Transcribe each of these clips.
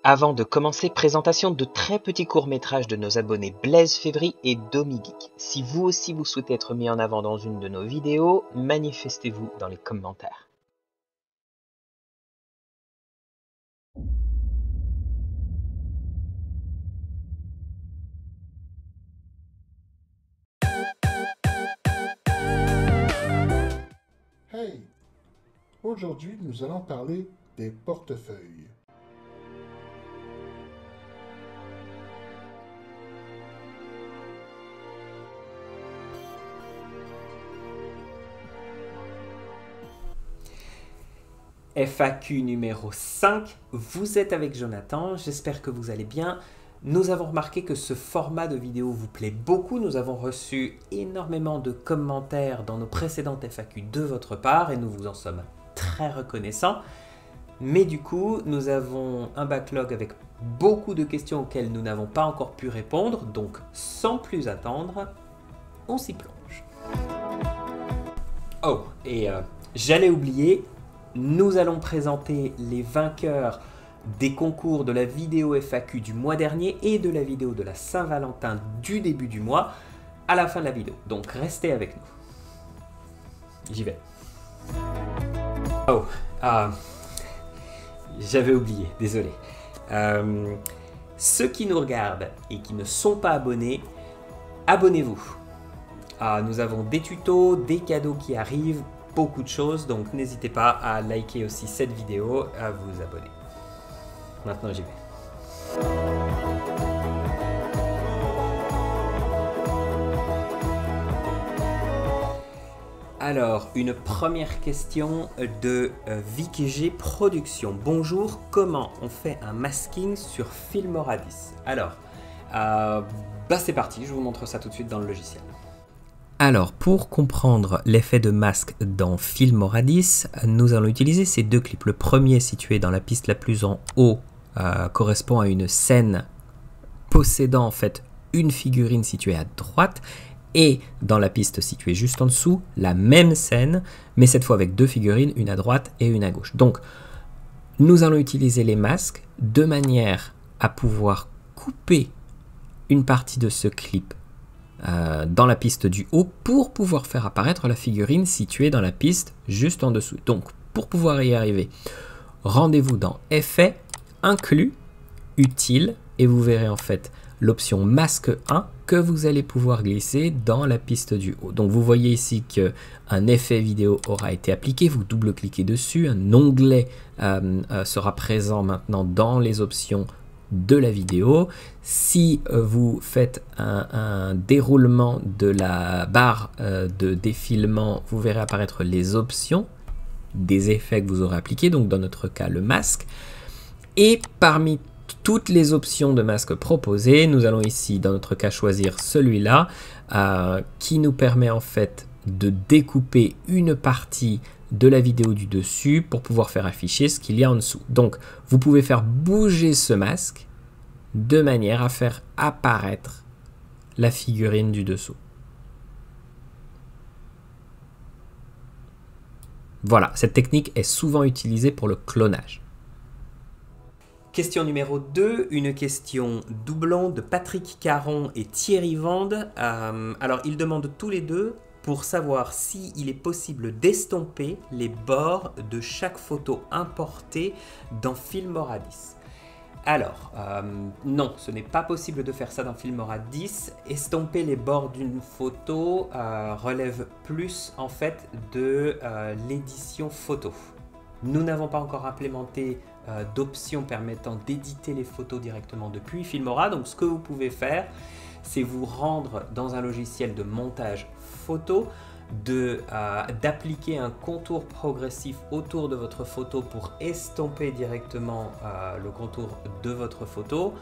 Avant de commencer, présentation de très petits courts-métrages de nos abonnés Blaise Févry et Domigeek. Si vous aussi vous souhaitez être mis en avant dans une de nos vidéos, manifestez-vous dans les commentaires. Hey! Aujourd'hui, nous allons parler des portefeuilles. FAQ numéro 5, vous êtes avec Jonathan, j'espère que vous allez bien. Nous avons remarqué que ce format de vidéo vous plaît beaucoup, nous avons reçu énormément de commentaires dans nos précédentes FAQ de votre part et nous vous en sommes très reconnaissants. Mais du coup, nous avons un backlog avec beaucoup de questions auxquelles nous n'avons pas encore pu répondre, donc sans plus attendre, on s'y plonge. Oh, et j'allais oublier, nous allons présenter les vainqueurs des concours de la vidéo FAQ du mois dernier et de la vidéo de la Saint-Valentin du début du mois à la fin de la vidéo. Donc restez avec nous. J'y vais. Oh, j'avais oublié, désolé. Ceux qui nous regardent et qui ne sont pas abonnés, abonnez-vous. Nous avons des tutos, des cadeaux qui arrivent, beaucoup de choses, donc n'hésitez pas à liker aussi cette vidéo, à vous abonner. Maintenant j'y vais. Alors, une première question de VikG Productions. Bonjour, comment on fait un masking sur Filmora 10? Alors, c'est parti, je vous montre ça tout de suite dans le logiciel. Alors, pour comprendre l'effet de masque dans Filmora 10, nous allons utiliser ces deux clips. Le premier, situé dans la piste la plus en haut, correspond à une scène possédant en fait une figurine située à droite, et dans la piste située juste en dessous, la même scène, mais cette fois avec deux figurines, une à droite et une à gauche. Donc, nous allons utiliser les masques de manière à pouvoir couper une partie de ce clip dans la piste du haut pour pouvoir faire apparaître la figurine située dans la piste juste en dessous. Donc, pour pouvoir y arriver, rendez-vous dans Effets, Inclus, Utile, et vous verrez en fait l'option Masque 1 que vous allez pouvoir glisser dans la piste du haut. Donc, vous voyez ici qu'un effet vidéo aura été appliqué, vous double-cliquez dessus, un onglet sera présent maintenant dans les options de la vidéo. Si vous faites un déroulement de la barre de défilement, vous verrez apparaître les options des effets que vous aurez appliqués, donc dans notre cas le masque. Et parmi toutes les options de masque proposées, nous allons ici dans notre cas choisir celui-là qui nous permet en fait de découper une partie de la vidéo du dessus pour pouvoir faire afficher ce qu'il y a en dessous. Donc, vous pouvez faire bouger ce masque de manière à faire apparaître la figurine du dessous. Voilà, cette technique est souvent utilisée pour le clonage. Question numéro 2, une question doublon de Patrick Caron et Thierry Vande. Alors, ils demandent tous les deux pour savoir s'il est possible d'estomper les bords de chaque photo importée dans Filmora 10. Alors, non, ce n'est pas possible de faire ça dans Filmora 10. Estomper les bords d'une photo relève plus en fait de l'édition photo. Nous n'avons pas encore implémenté d'options permettant d'éditer les photos directement depuis Filmora. Donc ce que vous pouvez faire, c'est vous rendre dans un logiciel de montage photo, d'appliquer un contour progressif autour de votre photo pour estomper directement le contour de votre photo,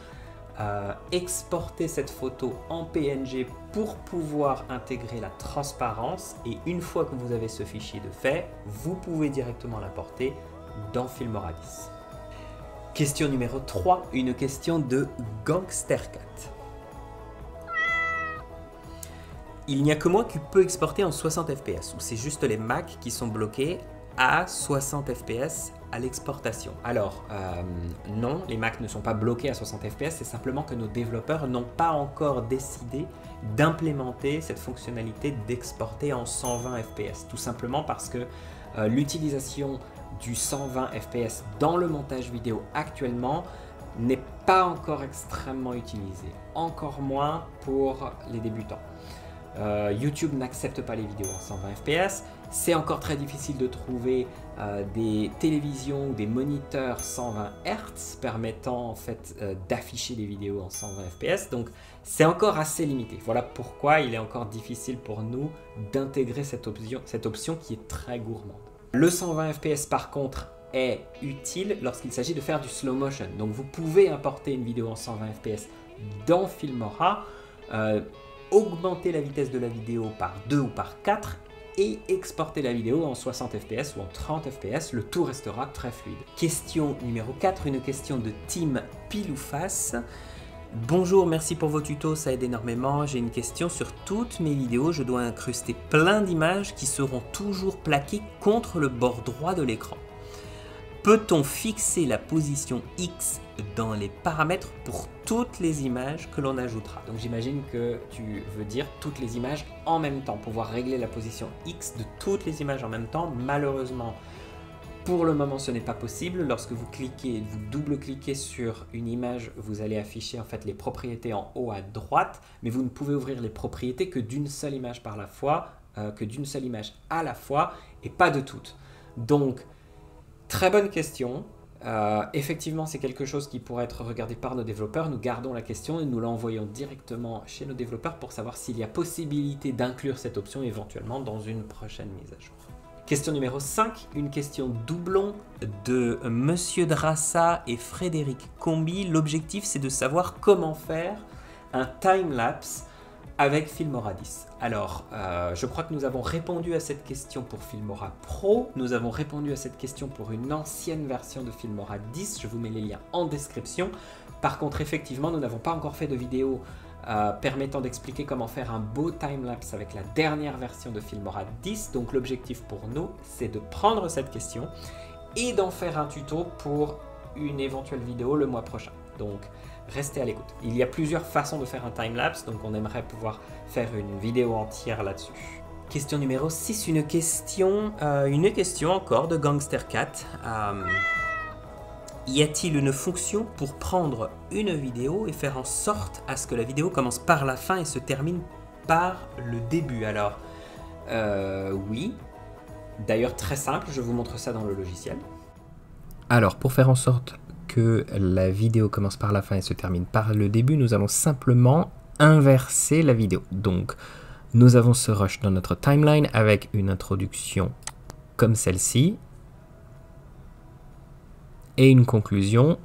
exporter cette photo en PNG pour pouvoir intégrer la transparence, et une fois que vous avez ce fichier de fait, vous pouvez directement l'importer dans Filmora 10. Question numéro 3, une question de Gangstercat. Il n'y a que moi qui peux exporter en 60 fps, ou c'est juste les Mac qui sont bloqués? à 60 fps à l'exportation. Alors, non, les Mac ne sont pas bloqués à 60 fps, c'est simplement que nos développeurs n'ont pas encore décidé d'implémenter cette fonctionnalité d'exporter en 120 fps, tout simplement parce que l'utilisation du 120 fps dans le montage vidéo actuellement n'est pas encore extrêmement utilisée, encore moins pour les débutants. YouTube n'accepte pas les vidéos en 120 fps, c'est encore très difficile de trouver des télévisions ou des moniteurs 120 Hz permettant en fait d'afficher des vidéos en 120 fps, donc c'est encore assez limité. Voilà pourquoi il est encore difficile pour nous d'intégrer cette option qui est très gourmande. Le 120 fps par contre est utile lorsqu'il s'agit de faire du slow motion, donc vous pouvez importer une vidéo en 120 fps dans Filmora, augmenter la vitesse de la vidéo par 2 ou par 4 et exporter la vidéo en 60 fps ou en 30 fps, le tout restera très fluide. Question numéro 4, une question de Team Pilouface. Bonjour, merci pour vos tutos, ça aide énormément. J'ai une question sur toutes mes vidéos, je dois incruster plein d'images qui seront toujours plaquées contre le bord droit de l'écran. Peut-on fixer la position X dans les paramètres pour toutes les images que l'on ajoutera? Donc j'imagine que tu veux dire toutes les images en même temps, pouvoir régler la position X de toutes les images en même temps. Malheureusement, pour le moment, ce n'est pas possible. Lorsque vous cliquez, vous double-cliquez sur une image, vous allez afficher en fait les propriétés en haut à droite, mais vous ne pouvez ouvrir les propriétés que d'une seule image par la fois, que d'une seule image à la fois, et pas de toutes. Donc, très bonne question. Effectivement, c'est quelque chose qui pourrait être regardé par nos développeurs. Nous gardons la question et nous l'envoyons directement chez nos développeurs pour savoir s'il y a possibilité d'inclure cette option éventuellement dans une prochaine mise à jour. Question numéro 5, une question doublon de Monsieur Drassa et Frédéric Combi. L'objectif, c'est de savoir comment faire un time-lapse avec Filmora 10. Alors, je crois que nous avons répondu à cette question pour Filmora Pro. Nous avons répondu à cette question pour une ancienne version de Filmora 10. Je vous mets les liens en description. Par contre, effectivement, nous n'avons pas encore fait de vidéo permettant d'expliquer comment faire un beau timelapse avec la dernière version de Filmora 10. Donc, l'objectif pour nous, c'est de prendre cette question et d'en faire un tuto pour une éventuelle vidéo le mois prochain. Donc, restez à l'écoute. Il y a plusieurs façons de faire un timelapse, donc on aimerait pouvoir faire une vidéo entière là-dessus. Question numéro 6, une question encore de Gangster Cat. Y a-t-il une fonction pour prendre une vidéo et faire en sorte à ce que la vidéo commence par la fin et se termine par le début? Alors, oui. D'ailleurs, très simple, je vous montre ça dans le logiciel. Alors, pour faire en sorte que la vidéo commence par la fin et se termine par le début, nous allons simplement inverser la vidéo. Donc, nous avons ce rush dans notre timeline avec une introduction comme celle-ci et une conclusion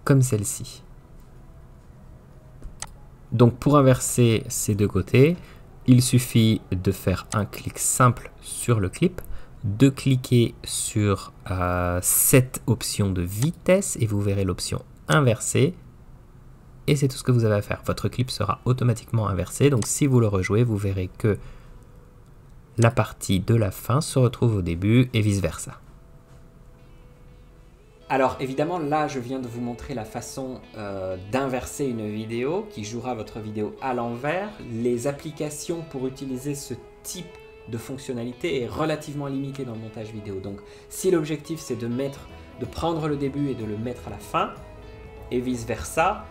comme celle-ci. Donc, pour inverser ces deux côtés, il suffit de faire un clic simple sur le clip, de cliquer sur cette option de vitesse et vous verrez l'option inversée et c'est tout ce que vous avez à faire. Votre clip sera automatiquement inversé, donc si vous le rejouez, vous verrez que la partie de la fin se retrouve au début et vice versa. Alors évidemment, là je viens de vous montrer la façon d'inverser une vidéo qui jouera votre vidéo à l'envers. Les applications pour utiliser ce type de fonctionnalité est relativement limitée dans le montage vidéo. Donc si l'objectif c'est de prendre le début et de le mettre à la fin, et vice versa,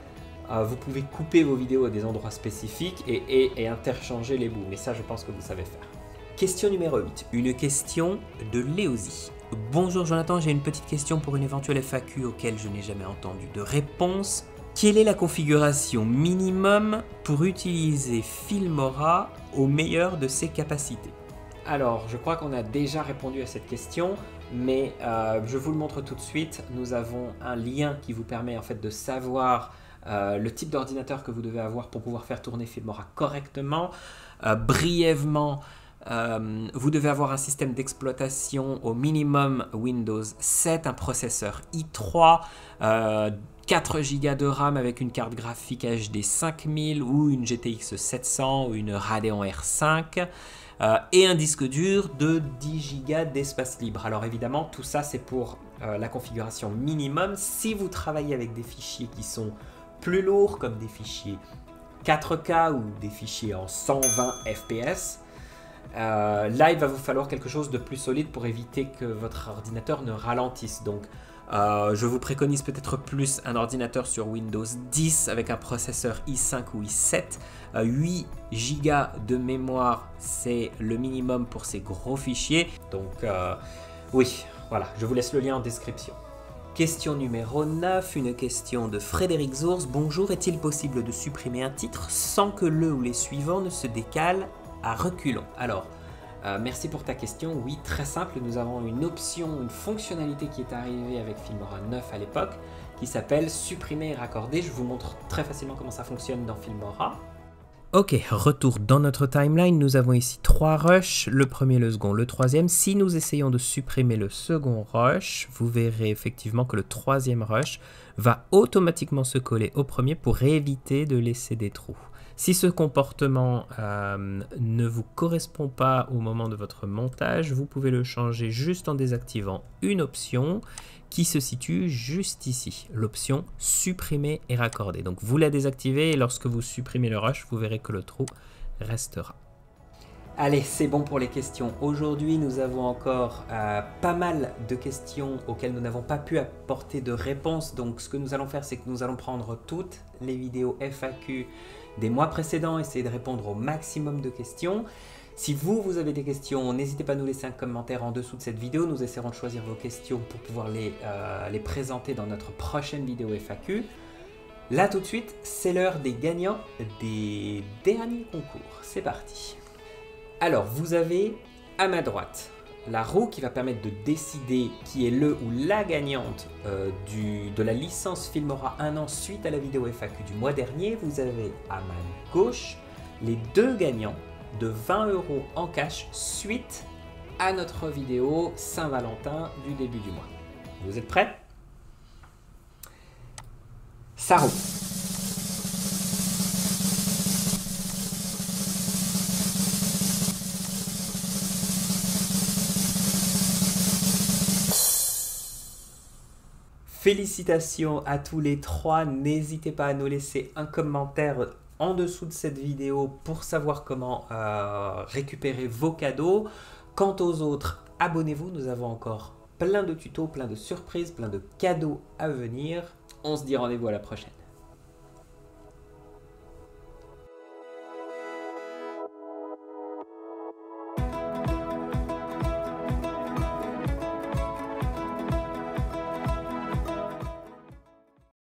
vous pouvez couper vos vidéos à des endroits spécifiques et interchanger les bouts. Mais ça, je pense que vous savez faire. Question numéro 8, une question de Léozy. Bonjour Jonathan, j'ai une petite question pour une éventuelle FAQ auquel je n'ai jamais entendu de réponse. Quelle est la configuration minimum pour utiliser Filmora au meilleur de ses capacités? Alors, je crois qu'on a déjà répondu à cette question, mais je vous le montre tout de suite. Nous avons un lien qui vous permet en fait de savoir le type d'ordinateur que vous devez avoir pour pouvoir faire tourner Filmora correctement. Brièvement, vous devez avoir un système d'exploitation au minimum Windows 7, un processeur i3, 4 Go de RAM avec une carte graphique HD 5000 ou une GTX 700 ou une Radeon R5. et un disque dur de 10 Go d'espace libre. Alors évidemment, tout ça c'est pour la configuration minimum. Si vous travaillez avec des fichiers qui sont plus lourds, comme des fichiers 4K ou des fichiers en 120 fps, là il va vous falloir quelque chose de plus solide pour éviter que votre ordinateur ne ralentisse. Donc je vous préconise peut-être plus un ordinateur sur Windows 10 avec un processeur i5 ou i7. 8 Go de mémoire, c'est le minimum pour ces gros fichiers. Donc oui, voilà, je vous laisse le lien en description. Question numéro 9, une question de Frédéric Zours. Bonjour, est-il possible de supprimer un titre sans que le ou les suivants ne se décalent à reculons? Alors, merci pour ta question. Oui, très simple, nous avons une option, une fonctionnalité qui est arrivée avec Filmora 9 à l'époque, qui s'appelle supprimer et raccorder. Je vous montre très facilement comment ça fonctionne dans Filmora. Ok, retour dans notre timeline, nous avons ici 3 rushs, le premier, le second, le troisième. Si nous essayons de supprimer le second rush, vous verrez effectivement que le troisième rush va automatiquement se coller au premier pour éviter de laisser des trous. Si ce comportement ne vous correspond pas au moment de votre montage, vous pouvez le changer juste en désactivant une option qui se situe juste ici, l'option supprimer et raccorder. Donc vous la désactivez et lorsque vous supprimez le rush, vous verrez que le trou restera. Allez, c'est bon pour les questions. Aujourd'hui, nous avons encore pas mal de questions auxquelles nous n'avons pas pu apporter de réponse. Donc ce que nous allons faire, c'est que nous allons prendre toutes les vidéos FAQ des mois précédents, essayer de répondre au maximum de questions. Si vous avez des questions, n'hésitez pas à nous laisser un commentaire en dessous de cette vidéo. Nous essaierons de choisir vos questions pour pouvoir les présenter dans notre prochaine vidéo FAQ. Là, tout de suite, c'est l'heure des gagnants des derniers concours. C'est parti. Alors, vous avez à ma droite la roue qui va permettre de décider qui est le ou la gagnante de la licence Filmora 1 an suite à la vidéo FAQ du mois dernier. Vous avez à ma gauche les 2 gagnants de 20 € en cash suite à notre vidéo Saint-Valentin du début du mois. Vous êtes prêts? Ça roule. Félicitations à tous les 3. N'hésitez pas à nous laisser un commentaire en dessous de cette vidéo pour savoir comment récupérer vos cadeaux. Quant aux autres, abonnez-vous, nous avons encore plein de tutos, plein de surprises, plein de cadeaux à venir. On se dit rendez-vous à la prochaine.